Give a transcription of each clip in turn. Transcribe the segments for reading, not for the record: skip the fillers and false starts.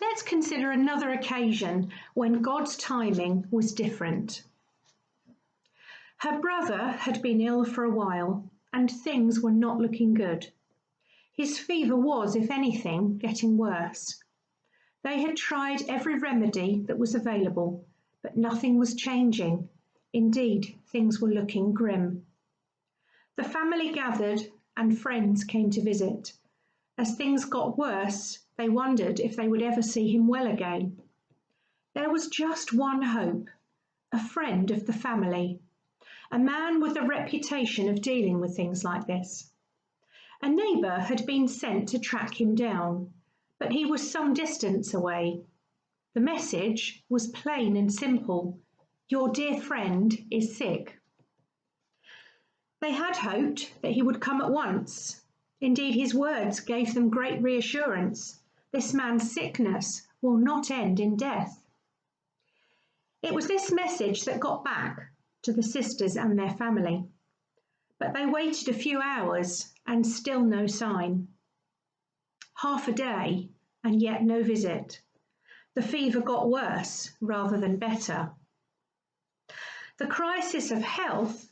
Let's consider another occasion when God's timing was different. Her brother had been ill for a while, and things were not looking good. His fever was, if anything, getting worse. They had tried every remedy that was available, but nothing was changing. Indeed, things were looking grim. The family gathered and friends came to visit. As things got worse, they wondered if they would ever see him well again. There was just one hope: a friend of the family, a man with a reputation of dealing with things like this. A neighbour had been sent to track him down, but he was some distance away. The message was plain and simple: your dear friend is sick. They had hoped that he would come at once. Indeed, his words gave them great reassurance. This man's sickness will not end in death. It was this message that got back to the sisters and their family. But they waited a few hours and still no sign. Half a day and yet no visit. The fever got worse rather than better. The crisis of health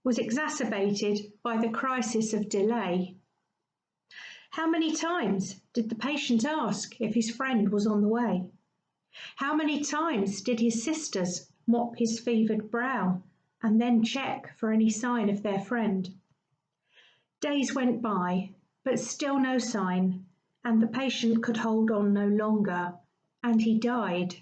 was exacerbated by the crisis of delay. How many times did the patient ask if his friend was on the way? How many times did his sisters mop his fevered brow and then check for any sign of their friend? Days went by, but still no sign, and the patient could hold on no longer, and he died.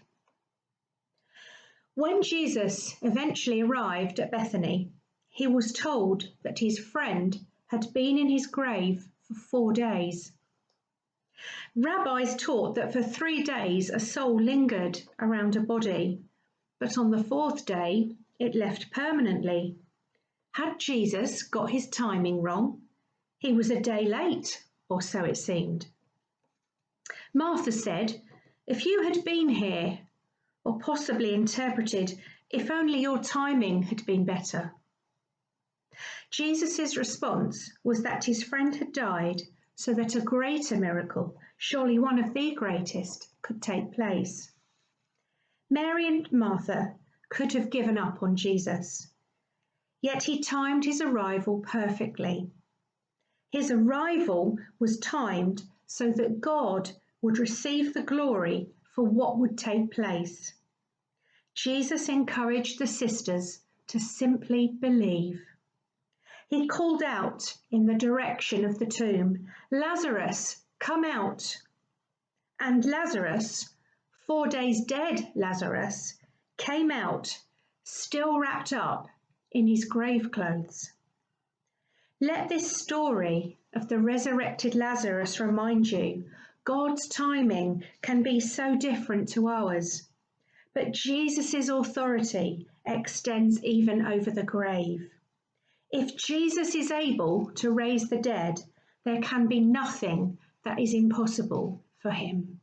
When Jesus eventually arrived at Bethany, he was told that his friend had been in his grave for 4 days. Rabbis taught that for 3 days a soul lingered around a body, but on the 4th day it left permanently. Had Jesus got his timing wrong? He was a day late, or so it seemed. Martha said, "If you had been here," or possibly interpreted, "if only your timing had been better." Jesus' response was that his friend had died so that a greater miracle, surely one of the greatest, could take place. Mary and Martha could have given up on Jesus, yet he timed his arrival perfectly. His arrival was timed so that God would receive the glory for what would take place. Jesus encouraged the sisters to simply believe. He called out in the direction of the tomb, "Lazarus, come out!" And Lazarus, 4 days dead Lazarus, came out, still wrapped up in his grave clothes. Let this story of the resurrected Lazarus remind you, God's timing can be so different to ours, but Jesus' authority extends even over the grave. If Jesus is able to raise the dead, there can be nothing that is impossible for him.